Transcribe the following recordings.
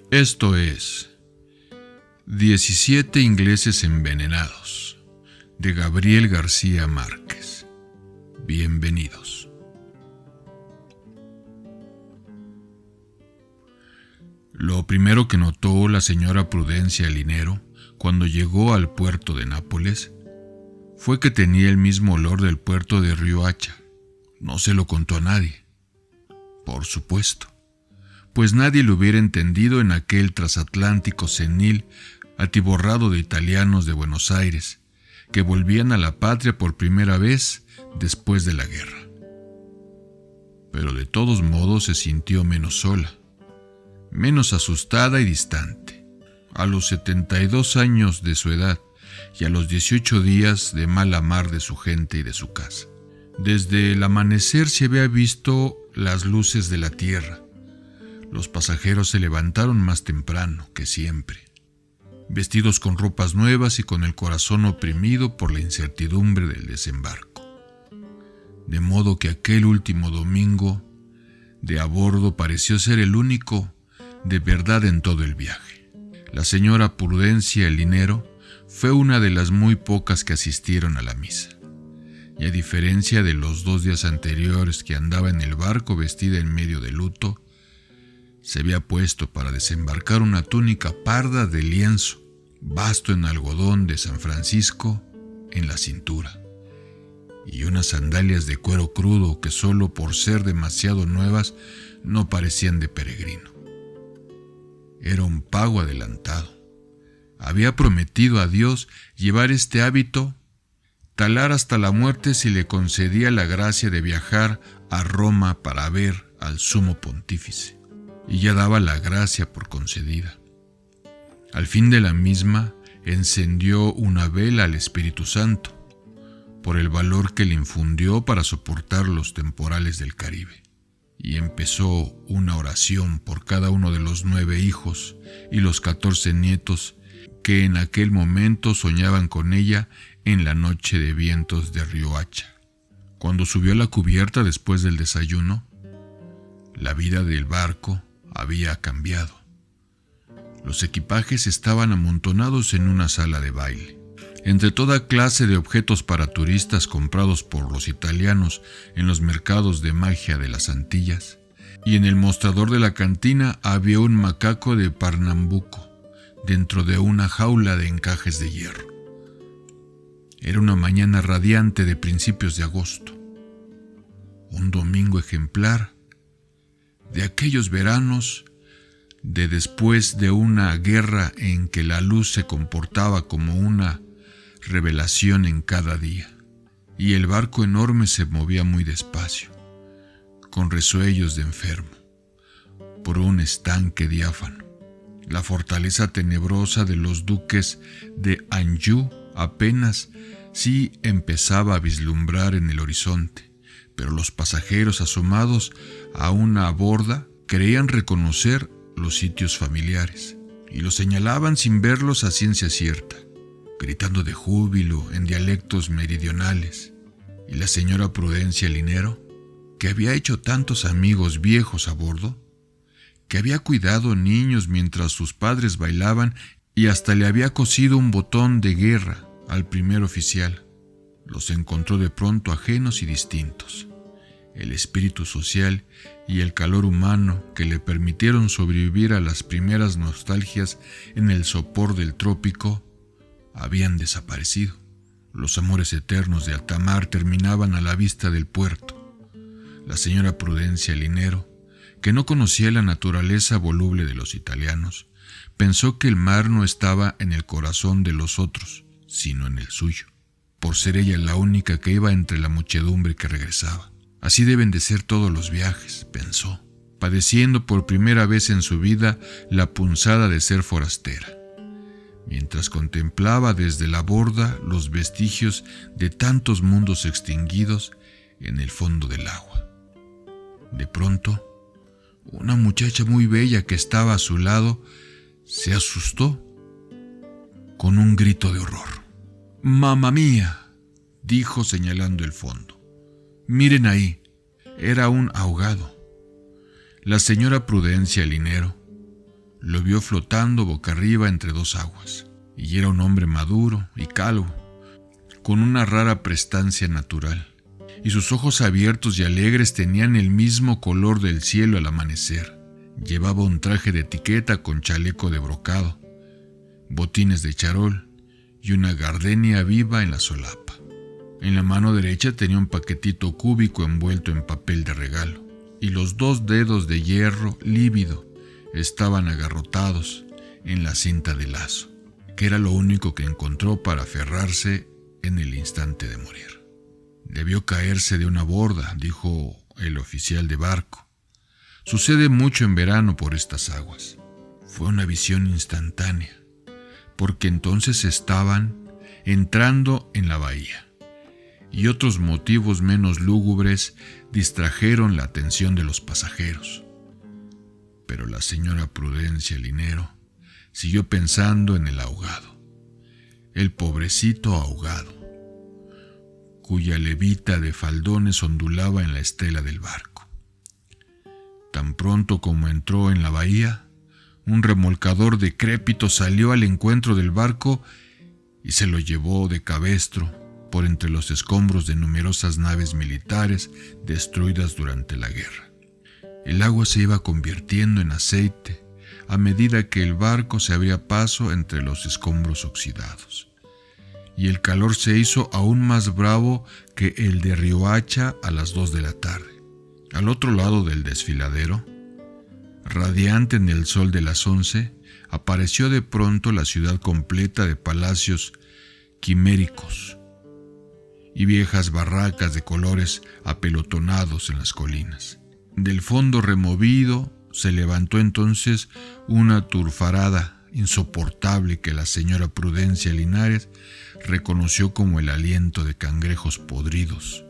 Esto es 17 ingleses envenenados, de Gabriel García Márquez. Bienvenidos. Lo primero que notó la señora Prudencia Linero cuando llegó al puerto de Nápoles fue que tenía el mismo olor del puerto de Riohacha. No se lo contó a nadie, por supuesto, pues nadie lo hubiera entendido en aquel transatlántico senil atiborrado de italianos de Buenos Aires que volvían a la patria por primera vez después de la guerra. Pero de todos modos se sintió menos sola, menos asustada y distante. A los 72 años de su edad y a los 18 días de mala mar de su gente y de su casa. Desde el amanecer se había visto las luces de la tierra. Los pasajeros se levantaron más temprano que siempre, vestidos con ropas nuevas y con el corazón oprimido por la incertidumbre del desembarco. De modo que aquel último domingo de a bordo pareció ser el único de verdad en todo el viaje. La señora Prudencia Linero fue una de las muy pocas que asistieron a la misa, y a diferencia de los 2 días anteriores que andaba en el barco vestida en medio de luto, se había puesto para desembarcar una túnica parda de lienzo, basto en algodón de San Francisco en la cintura, y unas sandalias de cuero crudo que solo por ser demasiado nuevas no parecían de peregrino. Era un pago adelantado. Había prometido a Dios llevar este hábito, talar hasta la muerte si le concedía la gracia de viajar a Roma para ver al sumo pontífice, y ya daba la gracia por concedida. Al fin de la misma encendió una vela al Espíritu Santo, por el valor que le infundió para soportar los temporales del Caribe, y empezó una oración por cada uno de los 9 hijos y los 14 nietos que en aquel momento soñaban con ella en la noche de vientos de Riohacha. Cuando subió a la cubierta después del desayuno, la vida del barco había cambiado. Los equipajes estaban amontonados en una sala de baile. Entre toda clase de objetos para turistas comprados por los italianos en los mercados de magia de las Antillas, y en el mostrador de la cantina había un macaco de Pernambuco dentro de una jaula de encajes de hierro. Era una mañana radiante de principios de agosto, un domingo ejemplar de aquellos veranos de después de una guerra en que la luz se comportaba como una revelación en cada día, y el barco enorme se movía muy despacio, con resuellos de enfermo, por un estanque diáfano. La fortaleza tenebrosa de los duques de Anjou apenas sí empezaba a vislumbrar en el horizonte, pero los pasajeros asomados a una borda creían reconocer los sitios familiares y los señalaban sin verlos a ciencia cierta, gritando de júbilo en dialectos meridionales. Y la señora Prudencia Linero, que había hecho tantos amigos viejos a bordo, que había cuidado niños mientras sus padres bailaban y hasta le había cosido un botón de guerra al primer oficial, los encontró de pronto ajenos y distintos. El espíritu social y el calor humano que le permitieron sobrevivir a las primeras nostalgias en el sopor del trópico habían desaparecido. Los amores eternos de alta mar terminaban a la vista del puerto. La señora Prudencia Linero, que no conocía la naturaleza voluble de los italianos, pensó que el mar no estaba en el corazón de los otros, sino en el suyo, por ser ella la única que iba entre la muchedumbre que regresaba. Así deben de ser todos los viajes, pensó, padeciendo por primera vez en su vida la punzada de ser forastera, mientras contemplaba desde la borda los vestigios de tantos mundos extinguidos en el fondo del agua. De pronto, una muchacha muy bella que estaba a su lado se asustó con un grito de horror. «¡Mamma mía!», dijo señalando el fondo. «Miren ahí, era un ahogado». La señora Prudencia Linero lo vio flotando boca arriba entre dos aguas, y era un hombre maduro y calvo, con una rara prestancia natural, y sus ojos abiertos y alegres tenían el mismo color del cielo al amanecer. Llevaba un traje de etiqueta con chaleco de brocado, botines de charol y una gardenia viva en la solapa. En la mano derecha tenía un paquetito cúbico envuelto en papel de regalo, y los 2 dedos de hierro lívido estaban agarrotados en la cinta de lazo, que era lo único que encontró para aferrarse en el instante de morir. Debió caerse de una borda, dijo el oficial de barco. Sucede mucho en verano por estas aguas. Fue una visión instantánea, porque entonces estaban entrando en la bahía, y otros motivos menos lúgubres distrajeron la atención de los pasajeros. Pero la señora Prudencia Linero siguió pensando en el ahogado, el pobrecito ahogado, cuya levita de faldones ondulaba en la estela del barco. Tan pronto como entró en la bahía, un remolcador decrépito salió al encuentro del barco y se lo llevó de cabestro por entre los escombros de numerosas naves militares destruidas durante la guerra. El agua se iba convirtiendo en aceite a medida que el barco se abría paso entre los escombros oxidados, y el calor se hizo aún más bravo que el de Riohacha a las 2 de la tarde. Al otro lado del desfiladero, radiante en el sol de las 11, apareció de pronto la ciudad completa de palacios quiméricos y viejas barracas de colores apelotonados en las colinas. Del fondo removido se levantó entonces una turfarada insoportable que la señora Prudencia Linares reconoció como el aliento de cangrejos podridos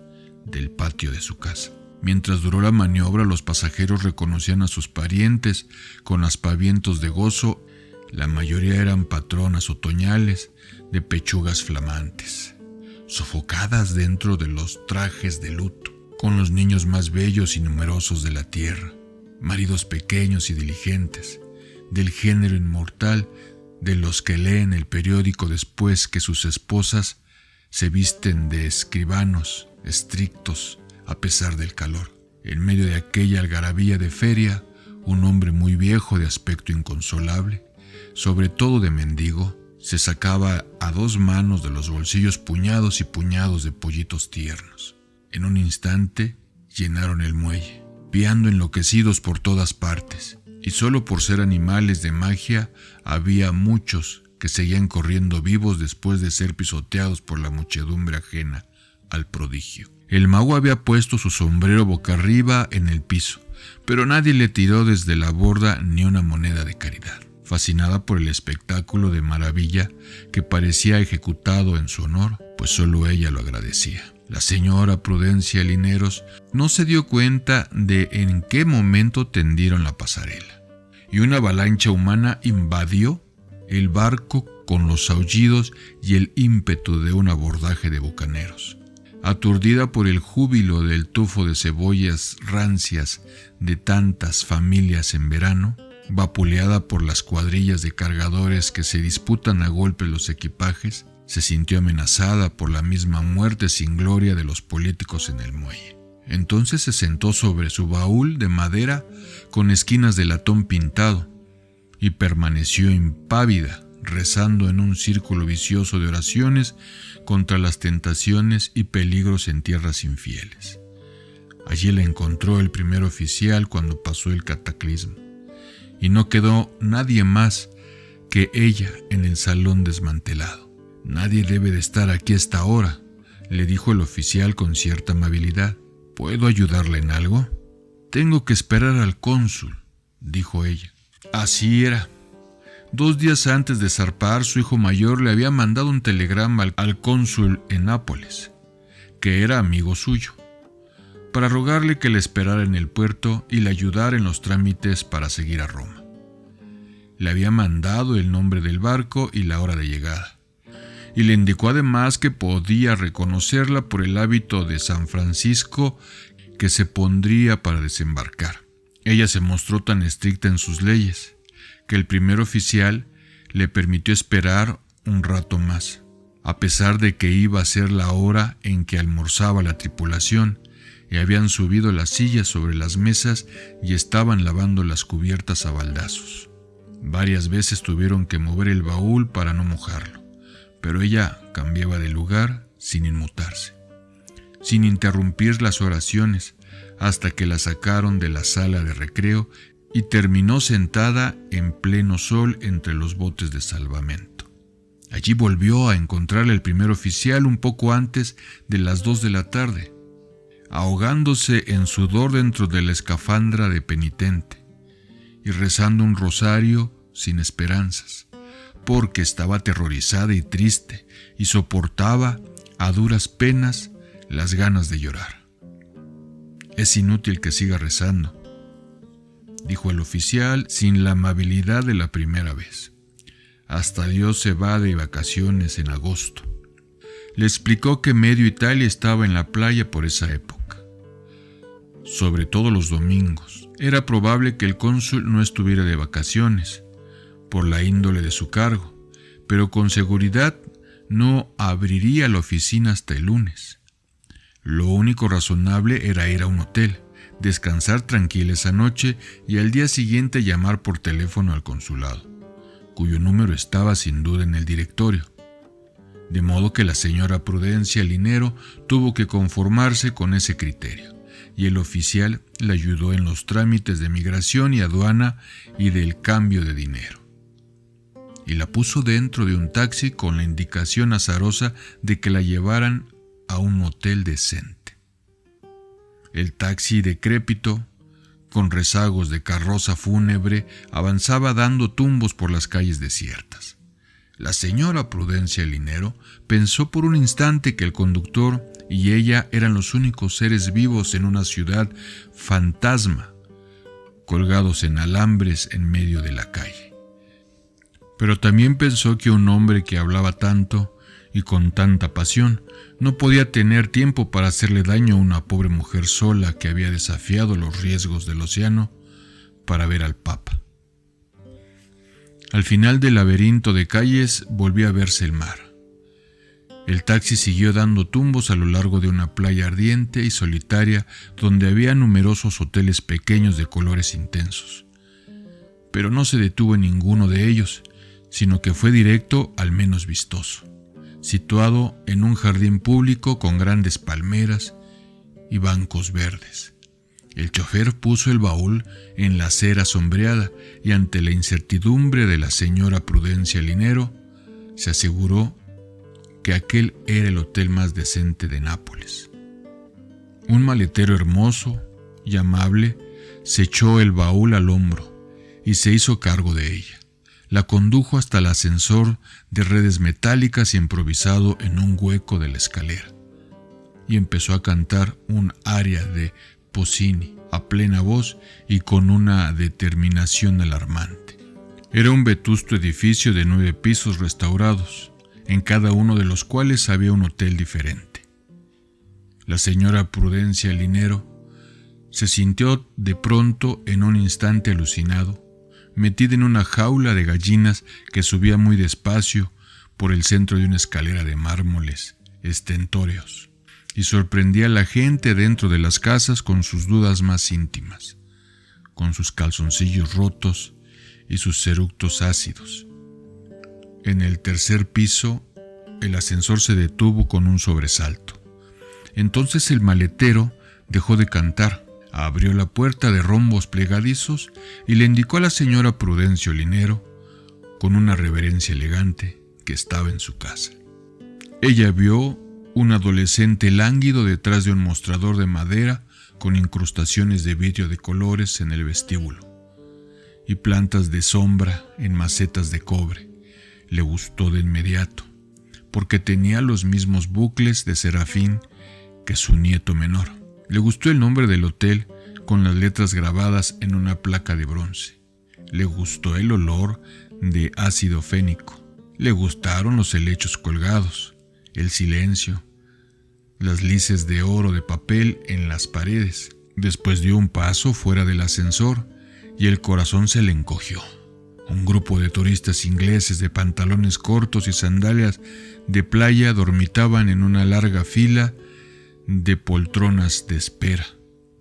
del patio de su casa. Mientras duró la maniobra, los pasajeros reconocían a sus parientes con aspavientos de gozo. La mayoría eran patronas otoñales de pechugas flamantes, sofocadas dentro de los trajes de luto, con los niños más bellos y numerosos de la tierra, maridos pequeños y diligentes, del género inmortal de los que leen el periódico después que sus esposas se visten de escribanos estrictos a pesar del calor. En medio de aquella algarabía de feria, un hombre muy viejo de aspecto inconsolable, sobre todo de mendigo, se sacaba a 2 manos de los bolsillos puñados y puñados de pollitos tiernos. En un instante llenaron el muelle, piando enloquecidos por todas partes, y solo por ser animales de magia había muchos que seguían corriendo vivos después de ser pisoteados por la muchedumbre ajena al prodigio. El mago había puesto su sombrero boca arriba en el piso, pero nadie le tiró desde la borda ni una moneda de caridad. Fascinada por el espectáculo de maravilla que parecía ejecutado en su honor, pues solo ella lo agradecía. La señora Prudencia Lineros no se dio cuenta de en qué momento tendieron la pasarela, y una avalancha humana invadió el barco con los aullidos y el ímpetu de un abordaje de bucaneros. Aturdida por el júbilo del tufo de cebollas rancias de tantas familias en verano, vapuleada por las cuadrillas de cargadores que se disputan a golpes los equipajes, se sintió amenazada por la misma muerte sin gloria de los políticos en el muelle. Entonces se sentó sobre su baúl de madera con esquinas de latón pintado y permaneció impávida, rezando en un círculo vicioso de oraciones contra las tentaciones y peligros en tierras infieles. Allí la encontró el primer oficial cuando pasó el cataclismo, y no quedó nadie más que ella en el salón desmantelado. «Nadie debe de estar aquí a esta hora», le dijo el oficial con cierta amabilidad. «¿Puedo ayudarle en algo?» «Tengo que esperar al cónsul», dijo ella. Así era. 2 días antes de zarpar, su hijo mayor le había mandado un telegrama al cónsul en Nápoles, que era amigo suyo, para rogarle que le esperara en el puerto y le ayudara en los trámites para seguir a Roma. Le había mandado el nombre del barco y la hora de llegada, y le indicó además que podía reconocerla por el hábito de San Francisco que se pondría para desembarcar. Ella se mostró tan estricta en sus leyes que el primer oficial le permitió esperar un rato más, a pesar de que iba a ser la hora en que almorzaba la tripulación, y habían subido las sillas sobre las mesas y estaban lavando las cubiertas a baldazos. Varias veces tuvieron que mover el baúl para no mojarlo, pero ella cambiaba de lugar sin inmutarse, sin interrumpir las oraciones, hasta que la sacaron de la sala de recreo y terminó sentada en pleno sol entre los botes de salvamento. Allí volvió a encontrar al primer oficial un poco antes de las 2 de la tarde, ahogándose en sudor dentro de la escafandra de penitente y rezando un rosario sin esperanzas, porque estaba aterrorizada y triste y soportaba a duras penas las ganas de llorar. «Es inútil que siga rezando», dijo el oficial sin la amabilidad de la primera vez. «Hasta Dios se va de vacaciones en agosto». Le explicó que medio Italia estaba en la playa por esa época, sobre todo los domingos. Era probable que el cónsul no estuviera de vacaciones, por la índole de su cargo, pero con seguridad no abriría la oficina hasta el lunes. Lo único razonable era ir a un hotel, descansar tranquila esa noche y al día siguiente llamar por teléfono al consulado, cuyo número estaba sin duda en el directorio. De modo que la señora Prudencia Linero tuvo que conformarse con ese criterio, y el oficial le ayudó en los trámites de migración y aduana y del cambio de dinero. Y la puso dentro de un taxi con la indicación azarosa de que la llevaran a un hotel decente. El taxi decrépito, con rezagos de carroza fúnebre, avanzaba dando tumbos por las calles desiertas. La señora Prudencia Linero pensó por un instante que el conductor y ella eran los únicos seres vivos en una ciudad fantasma, colgados en alambres en medio de la calle. Pero también pensó que un hombre que hablaba tanto y con tanta pasión no podía tener tiempo para hacerle daño a una pobre mujer sola que había desafiado los riesgos del océano para ver al Papa. Al final del laberinto de calles volvió a verse el mar. El taxi siguió dando tumbos a lo largo de una playa ardiente y solitaria donde había numerosos hoteles pequeños de colores intensos. Pero no se detuvo en ninguno de ellos, sino que fue directo al menos vistoso, situado en un jardín público con grandes palmeras y bancos verdes. El chofer puso el baúl en la acera sombreada y ante la incertidumbre de la señora Prudencia Linero, se aseguró que aquel era el hotel más decente de Nápoles. Un maletero hermoso y amable se echó el baúl al hombro y se hizo cargo de ella. La condujo hasta el ascensor de redes metálicas improvisado en un hueco de la escalera y empezó a cantar un aria de Puccini a plena voz y con una determinación alarmante. Era un vetusto edificio de 9 pisos restaurados, en cada uno de los cuales había un hotel diferente. La señora Prudencia Linero se sintió de pronto en un instante alucinado, metida en una jaula de gallinas que subía muy despacio por el centro de una escalera de mármoles estentóreos, y sorprendía a la gente dentro de las casas con sus dudas más íntimas, con sus calzoncillos rotos y sus eructos ácidos. En el tercer piso, el ascensor se detuvo con un sobresalto. Entonces el maletero dejó de cantar, abrió la puerta de rombos plegadizos y le indicó a la señora Prudencio Linero, con una reverencia elegante, que estaba en su casa. Ella vio un adolescente lánguido detrás de un mostrador de madera con incrustaciones de vidrio de colores en el vestíbulo y plantas de sombra en macetas de cobre. Le gustó de inmediato, porque tenía los mismos bucles de serafín que su nieto menor. Le gustó el nombre del hotel con las letras grabadas en una placa de bronce. Le gustó el olor de ácido fénico. Le gustaron los helechos colgados, el silencio, las lices de oro de papel en las paredes. Después dio un paso fuera del ascensor y el corazón se le encogió. Un grupo de turistas ingleses de pantalones cortos y sandalias de playa dormitaban en una larga fila de poltronas de espera.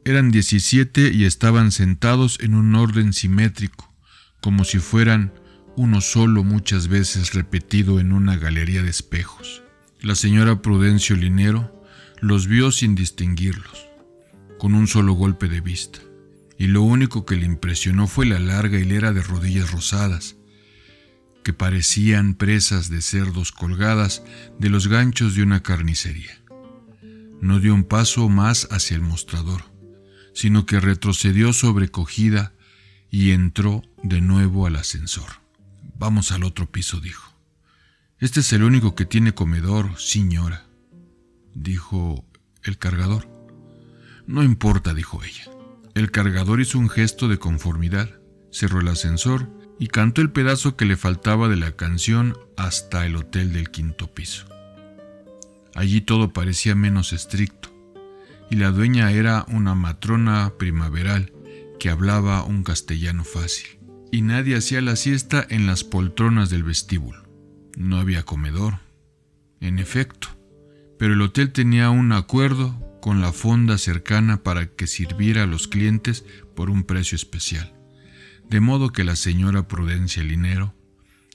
Eran 17 y estaban sentados en un orden simétrico, como si fueran uno solo, muchas veces repetido en una galería de espejos. La señora Prudencio Linero los vio sin distinguirlos, con un solo golpe de vista, y lo único que le impresionó fue la larga hilera de rodillas rosadas, que parecían presas de cerdos colgadas de los ganchos de una carnicería. No dio un paso más hacia el mostrador, sino que retrocedió sobrecogida y entró de nuevo al ascensor. «Vamos al otro piso», dijo. «Este es el único que tiene comedor, señora», dijo el cargador. «No importa», dijo ella. El cargador hizo un gesto de conformidad, cerró el ascensor y cantó el pedazo que le faltaba de la canción hasta el hotel del 5º piso. Allí todo parecía menos estricto, y la dueña era una matrona primaveral que hablaba un castellano fácil, y nadie hacía la siesta en las poltronas del vestíbulo. No había comedor, en efecto, pero el hotel tenía un acuerdo con la fonda cercana para que sirviera a los clientes por un precio especial, de modo que la señora Prudencia Linero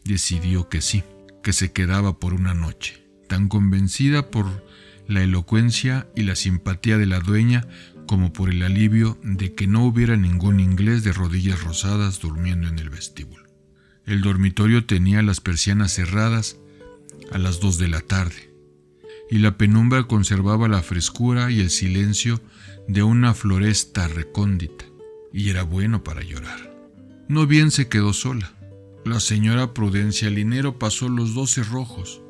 decidió que sí, que se quedaba por una noche, tan convencida por la elocuencia y la simpatía de la dueña como por el alivio de que no hubiera ningún inglés de rodillas rosadas durmiendo en el vestíbulo. El dormitorio tenía las persianas cerradas a las 2 de la tarde, y la penumbra conservaba la frescura y el silencio de una floresta recóndita, y era bueno para llorar. No bien se quedó sola. La señora Prudencia Linero pasó los 12 rojos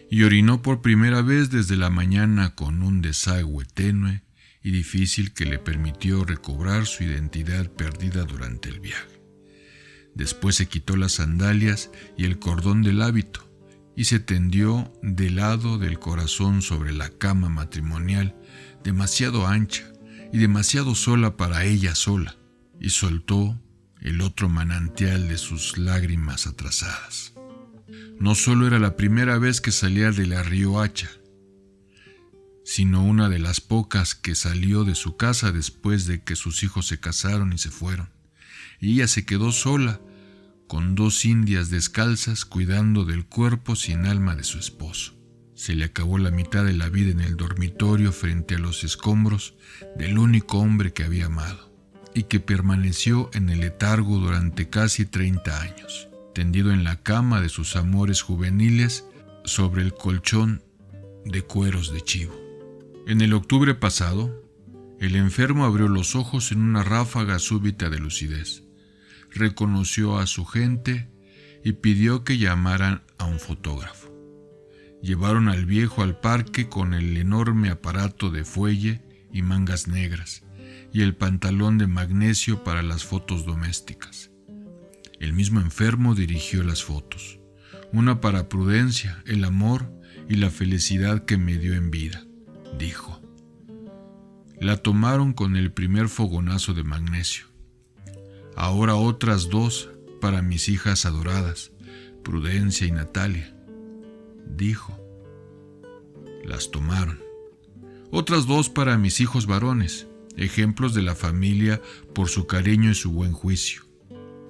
y orinó por primera vez desde la mañana con un desagüe tenue y difícil que le permitió recobrar su identidad perdida durante el viaje. Después se quitó las sandalias y el cordón del hábito y se tendió del lado del corazón sobre la cama matrimonial, demasiado ancha y demasiado sola para ella sola, y soltó el otro manantial de sus lágrimas atrasadas. No solo era la primera vez que salía de la Riohacha, sino una de las pocas que salió de su casa después de que sus hijos se casaron y se fueron, y ella se quedó sola, con 2 indias descalzas cuidando del cuerpo sin alma de su esposo. Se le acabó la mitad de la vida en el dormitorio frente a los escombros del único hombre que había amado, y que permaneció en el letargo durante casi 30 años, tendido en la cama de sus amores juveniles sobre el colchón de cueros de chivo. En el octubre pasado, el enfermo abrió los ojos en una ráfaga súbita de lucidez. Reconoció a su gente y pidió que llamaran a un fotógrafo. Llevaron al viejo al parque con el enorme aparato de fuelle y mangas negras y el pantalón de magnesio para las fotos domésticas. El mismo enfermo dirigió las fotos, una para Prudencia, el amor y la felicidad que me dio en vida, dijo. La tomaron con el primer fogonazo de magnesio. Ahora otras 2 para mis hijas adoradas, Prudencia y Natalia, dijo. Las tomaron. Otras 2 para mis hijos varones, ejemplos de la familia por su cariño y su buen juicio,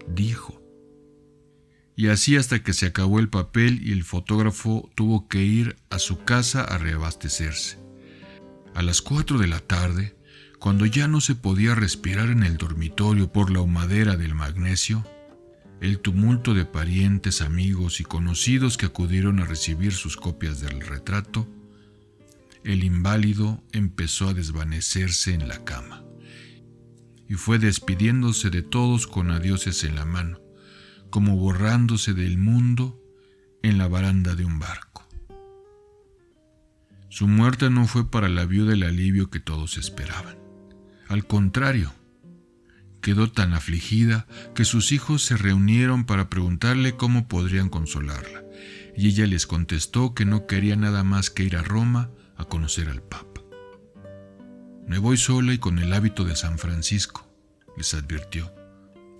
dijo. Y así hasta que se acabó el papel y el fotógrafo tuvo que ir a su casa a reabastecerse. A las 4 de la tarde, cuando ya no se podía respirar en el dormitorio por la humadera del magnesio, el tumulto de parientes, amigos y conocidos que acudieron a recibir sus copias del retrato, el inválido empezó a desvanecerse en la cama y fue despidiéndose de todos con adioses en la mano, como borrándose del mundo en la baranda de un barco. Su muerte no fue para la viuda el alivio que todos esperaban. Al contrario, quedó tan afligida que sus hijos se reunieron para preguntarle cómo podrían consolarla, y ella les contestó que no quería nada más que ir a Roma a conocer al Papa. Me voy sola y con el hábito de San Francisco, les advirtió.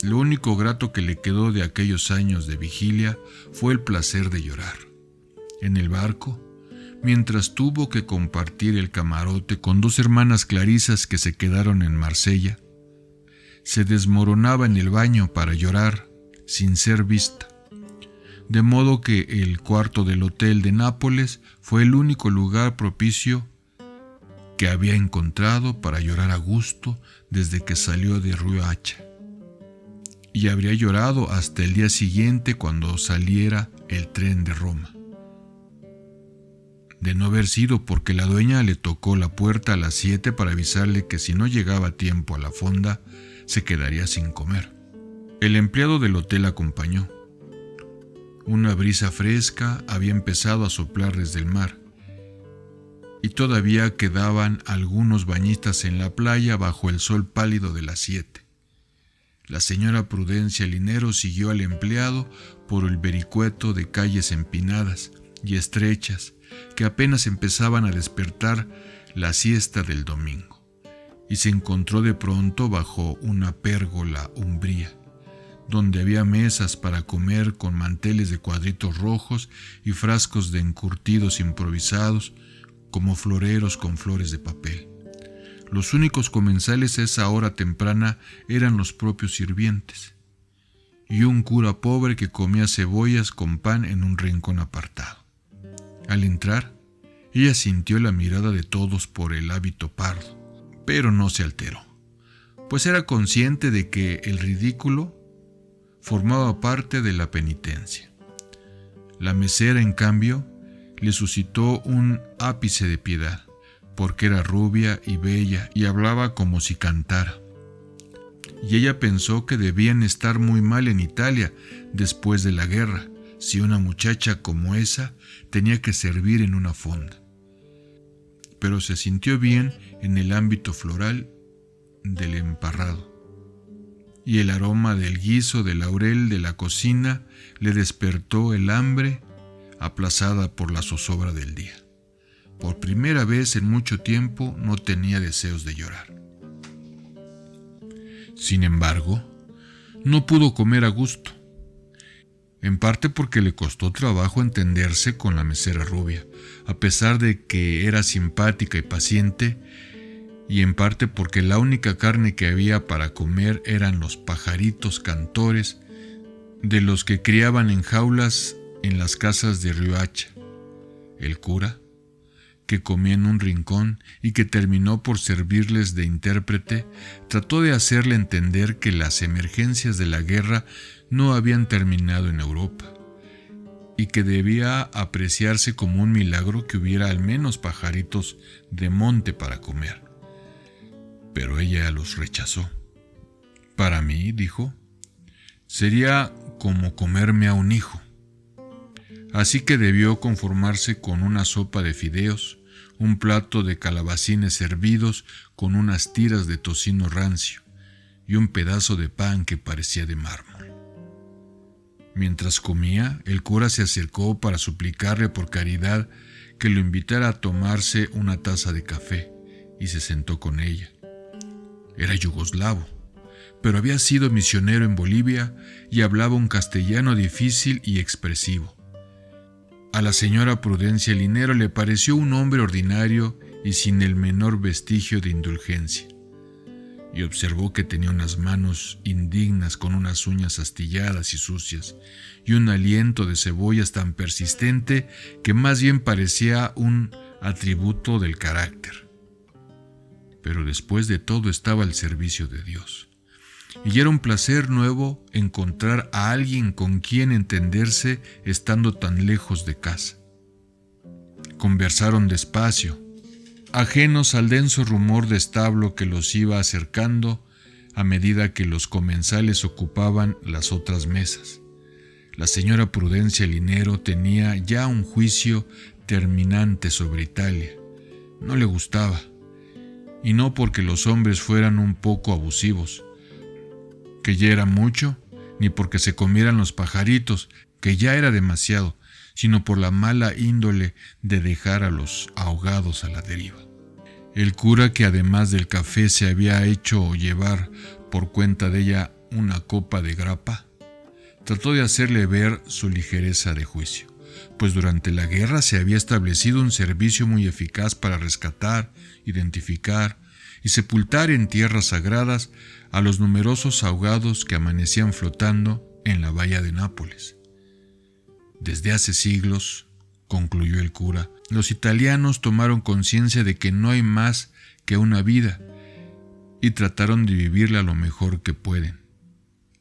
Lo único grato que le quedó de aquellos años de vigilia fue el placer de llorar. En el barco, mientras tuvo que compartir el camarote con 2 hermanas clarisas que se quedaron en Marsella, se desmoronaba en el baño para llorar sin ser vista. De modo que el cuarto del hotel de Nápoles fue el único lugar propicio que había encontrado para llorar a gusto desde que salió de Riohacha. Y habría llorado hasta el día siguiente cuando saliera el tren de Roma. De no haber sido porque la dueña le tocó la puerta a las 7 para avisarle que si no llegaba a tiempo a la fonda, se quedaría sin comer. El empleado del hotel acompañó. Una brisa fresca había empezado a soplar desde el mar, y todavía quedaban algunos bañistas en la playa bajo el sol pálido de las 7. La señora Prudencia Linero siguió al empleado por el vericueto de calles empinadas y estrechas que apenas empezaban a despertar la siesta del domingo, y se encontró de pronto bajo una pérgola umbría, donde había mesas para comer con manteles de cuadritos rojos y frascos de encurtidos improvisados como floreros con flores de papel. Los únicos comensales a esa hora temprana eran los propios sirvientes, y un cura pobre que comía cebollas con pan en un rincón apartado. Al entrar, ella sintió la mirada de todos por el hábito pardo, pero no se alteró, pues era consciente de que el ridículo formaba parte de la penitencia. La mesera, en cambio, le suscitó un ápice de piedad, porque era rubia y bella y hablaba como si cantara. Y ella pensó que debían estar muy mal en Italia después de la guerra, si una muchacha como esa tenía que servir en una fonda. Pero se sintió bien en el ámbito floral del emparrado, y el aroma del guiso de laurel de la cocina le despertó el hambre aplazada por la zozobra del día. Por primera vez en mucho tiempo no tenía deseos de llorar. Sin embargo, no pudo comer a gusto, en parte porque le costó trabajo entenderse con la mesera rubia, a pesar de que era simpática y paciente, y en parte porque la única carne que había para comer eran los pajaritos cantores de los que criaban en jaulas en las casas de Riohacha. El cura, que comía en un rincón y que terminó por servirles de intérprete, trató de hacerle entender que las emergencias de la guerra no habían terminado en Europa y que debía apreciarse como un milagro que hubiera al menos pajaritos de monte para comer. Pero ella los rechazó. Para mí, dijo, sería como comerme a un hijo. Así que debió conformarse con una sopa de fideos, un plato de calabacines hervidos con unas tiras de tocino rancio y un pedazo de pan que parecía de mármol. Mientras comía, el cura se acercó para suplicarle por caridad que lo invitara a tomarse una taza de café, y se sentó con ella. Era yugoslavo, pero había sido misionero en Bolivia y hablaba un castellano difícil y expresivo. A la señora Prudencia Linero le pareció un hombre ordinario y sin el menor vestigio de indulgencia, y observó que tenía unas manos indignas con unas uñas astilladas y sucias, y un aliento de cebollas tan persistente que más bien parecía un atributo del carácter. Pero después de todo estaba al servicio de Dios, y era un placer nuevo encontrar a alguien con quien entenderse estando tan lejos de casa. Conversaron despacio, ajenos al denso rumor de establo que los iba acercando a medida que los comensales ocupaban las otras mesas. La señora Prudencia Linero tenía ya un juicio terminante sobre Italia. No le gustaba, y no porque los hombres fueran un poco abusivos, que ya era mucho, ni porque se comieran los pajaritos, que ya era demasiado, sino por la mala índole de dejar a los ahogados a la deriva. El cura, que además del café se había hecho llevar por cuenta de ella una copa de grapa, trató de hacerle ver su ligereza de juicio, pues durante la guerra se había establecido un servicio muy eficaz para rescatar, identificar y sepultar en tierras sagradas a los numerosos ahogados que amanecían flotando en la bahía de Nápoles. Desde hace siglos, concluyó el cura, los italianos tomaron conciencia de que no hay más que una vida y trataron de vivirla lo mejor que pueden.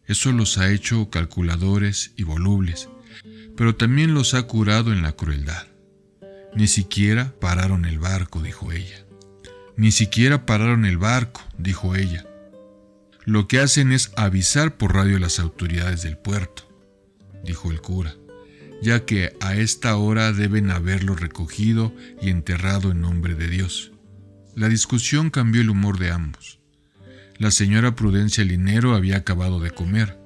Eso los ha hecho calculadores y volubles, pero también los ha curado en la crueldad. Ni siquiera pararon el barco, dijo ella. Ni siquiera pararon el barco, dijo ella. Lo que hacen es avisar por radio a las autoridades del puerto, dijo el cura, ya que a esta hora deben haberlo recogido y enterrado en nombre de Dios. La discusión cambió el humor de ambos. La señora Prudencia Linero había acabado de comer,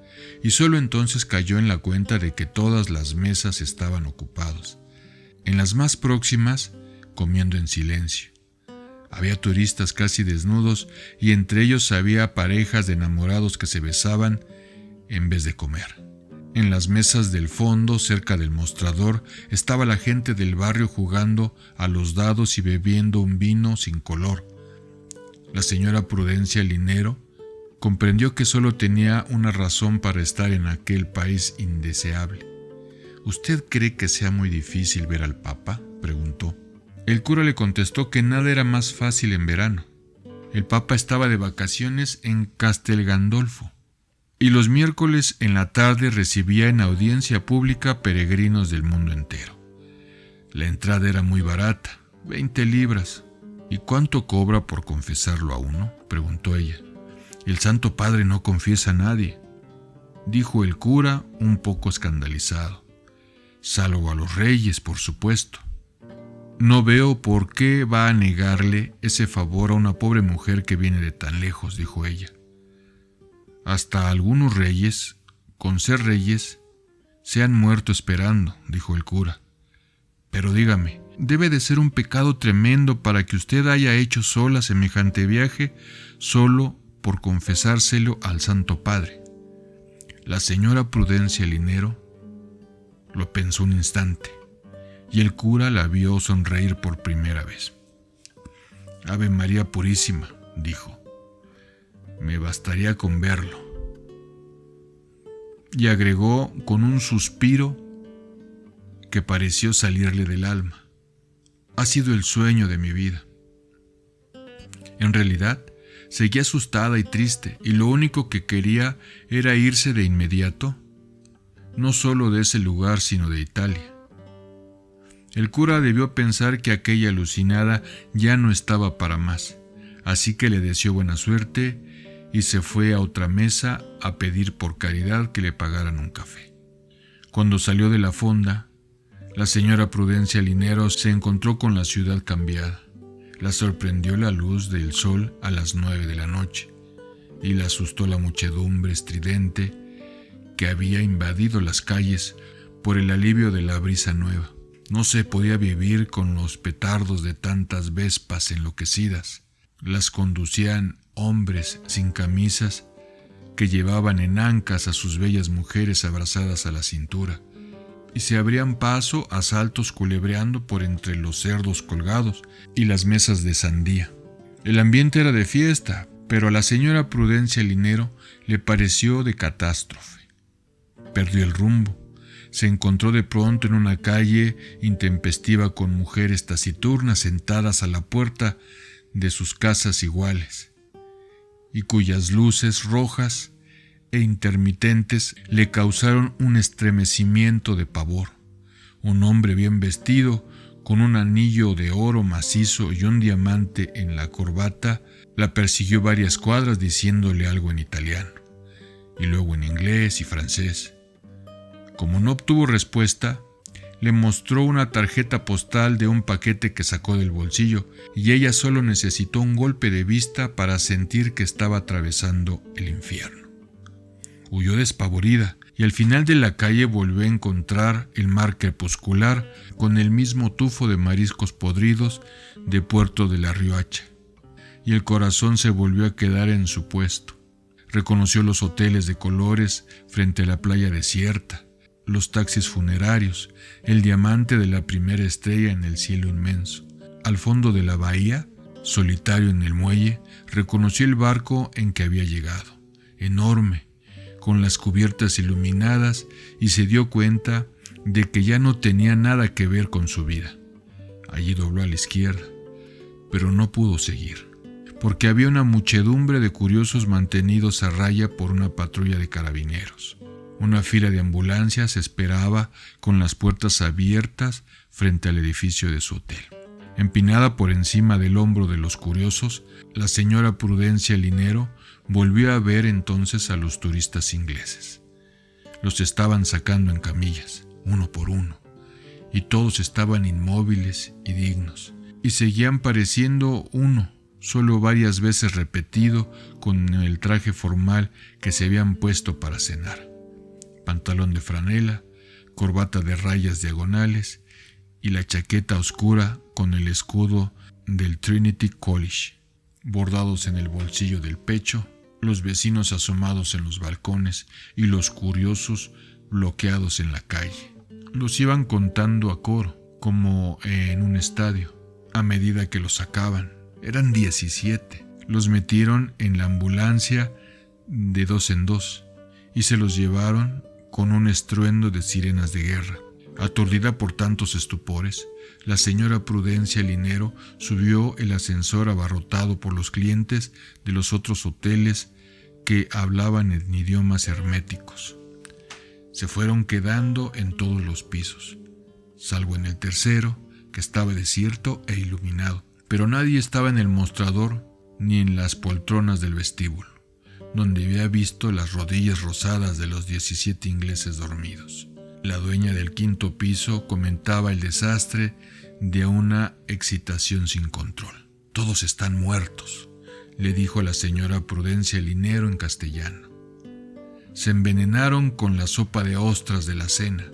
y solo entonces cayó en la cuenta de que todas las mesas estaban ocupadas. En las más próximas, comiendo en silencio. Había turistas casi desnudos y entre ellos había parejas de enamorados que se besaban en vez de comer. En las mesas del fondo, cerca del mostrador, estaba la gente del barrio jugando a los dados y bebiendo un vino sin color. La señora Prudencia Linero comprendió que solo tenía una razón para estar en aquel país indeseable. ¿Usted cree que sea muy difícil ver al Papa?, preguntó. El cura le contestó que nada era más fácil en verano. El Papa estaba de vacaciones en Castel Gandolfo, y los miércoles en la tarde recibía en audiencia pública peregrinos del mundo entero. La entrada era muy barata, 20 libras. ¿Y cuánto cobra por confesarlo a uno?, preguntó ella. El Santo Padre no confiesa a nadie, dijo el cura un poco escandalizado. Salvo a los reyes, por supuesto. No veo por qué va a negarle ese favor a una pobre mujer que viene de tan lejos, dijo ella. Hasta algunos reyes, con ser reyes, se han muerto esperando, dijo el cura. Pero dígame, debe de ser un pecado tremendo para que usted haya hecho sola semejante viaje solo por confesárselo al Santo Padre. La señora Prudencia Linero lo pensó un instante, y el cura la vio sonreír por primera vez. Ave María Purísima, dijo. Me bastaría con verlo. Y agregó con un suspiro que pareció salirle del alma. Ha sido el sueño de mi vida. En realidad, seguía asustada y triste, y lo único que quería era irse de inmediato, no solo de ese lugar, sino de Italia. El cura debió pensar que aquella alucinada ya no estaba para más, así que le deseó buena suerte y se fue a otra mesa a pedir por caridad que le pagaran un café. Cuando salió de la fonda, la señora Prudencia Linero se encontró con la ciudad cambiada. La sorprendió la luz del sol a las 9 de la noche y la asustó la muchedumbre estridente que había invadido las calles por el alivio de la brisa nueva. No se podía vivir con los petardos de tantas vespas enloquecidas. Las conducían hombres sin camisas que llevaban en ancas a sus bellas mujeres abrazadas a la cintura, y se abrían paso a saltos culebreando por entre los cerdos colgados y las mesas de sandía. El ambiente era de fiesta, pero a la señora Prudencia Linero le pareció de catástrofe. Perdió el rumbo. Se encontró de pronto en una calle intempestiva con mujeres taciturnas sentadas a la puerta de sus casas iguales, y cuyas luces rojas e intermitentes le causaron un estremecimiento de pavor. Un hombre bien vestido, con un anillo de oro macizo y un diamante en la corbata, la persiguió varias cuadras diciéndole algo en italiano, y luego en inglés y francés. Como no obtuvo respuesta, le mostró una tarjeta postal de un paquete que sacó del bolsillo, y ella solo necesitó un golpe de vista para sentir que estaba atravesando el infierno. Huyó despavorida, y al final de la calle volvió a encontrar el mar crepuscular con el mismo tufo de mariscos podridos de Puerto de la Riohacha, y el corazón se volvió a quedar en su puesto. Reconoció los hoteles de colores frente a la playa desierta, los taxis funerarios, el diamante de la primera estrella en el cielo inmenso. Al fondo de la bahía, solitario en el muelle, reconoció el barco en que había llegado, enorme, con las cubiertas iluminadas, y se dio cuenta de que ya no tenía nada que ver con su vida. Allí dobló a la izquierda, pero no pudo seguir, porque había una muchedumbre de curiosos mantenidos a raya por una patrulla de carabineros. Una fila de ambulancias esperaba con las puertas abiertas frente al edificio de su hotel. Empinada por encima del hombro de los curiosos, la señora Prudencia Linero volvió a ver entonces a los turistas ingleses. Los estaban sacando en camillas, uno por uno, y todos estaban inmóviles y dignos, y seguían pareciendo uno, solo varias veces repetido con el traje formal que se habían puesto para cenar. Pantalón de franela, corbata de rayas diagonales y la chaqueta oscura con el escudo del Trinity College, bordados en el bolsillo del pecho, los vecinos asomados en los balcones y los curiosos bloqueados en la calle. Los iban contando a coro, como en un estadio, a medida que los sacaban. Eran 17. Los metieron en la ambulancia de 2 en 2 y se los llevaron con un estruendo de sirenas de guerra. Aturdida por tantos estupores, la señora Prudencia Linero subió el ascensor abarrotado por los clientes de los otros hoteles que hablaban en idiomas herméticos. Se fueron quedando en todos los pisos, salvo en el tercero, que estaba desierto e iluminado, pero nadie estaba en el mostrador ni en las poltronas del vestíbulo, donde había visto las rodillas rosadas de los 17 ingleses dormidos. La dueña del 5º piso comentaba el desastre de una excitación sin control. «Todos están muertos», le dijo a la señora Prudencia Linero en castellano. «Se envenenaron con la sopa de ostras de la cena.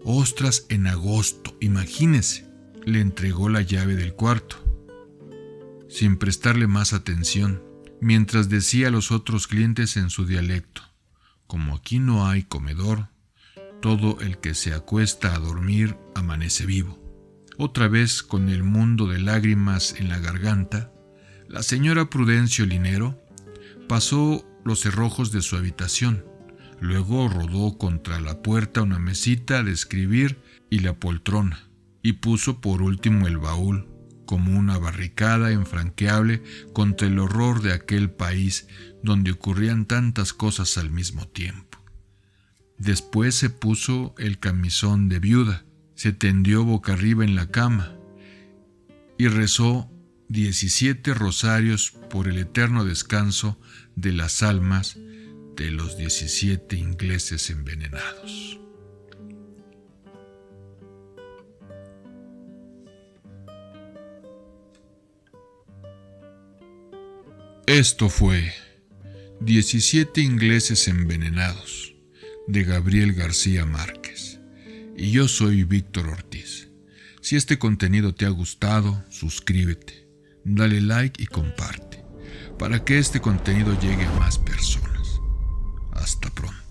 Ostras en agosto, imagínese». Le entregó la llave del cuarto, sin prestarle más atención, mientras decía a los otros clientes en su dialecto: «Como aquí no hay comedor, todo el que se acuesta a dormir amanece vivo». Otra vez, con el mundo de lágrimas en la garganta, la señora Prudencio Linero pasó los cerrojos de su habitación, luego rodó contra la puerta una mesita de escribir y la poltrona, y puso por último el baúl, como una barricada infranqueable contra el horror de aquel país donde ocurrían tantas cosas al mismo tiempo. Después se puso el camisón de viuda, se tendió boca arriba en la cama y rezó 17 rosarios por el eterno descanso de las almas de los 17 ingleses envenenados. Esto fue 17 ingleses envenenados, de Gabriel García Márquez, y yo soy Víctor Ortiz. Si este contenido te ha gustado, suscríbete, dale like y comparte, para que este contenido llegue a más personas. Hasta pronto.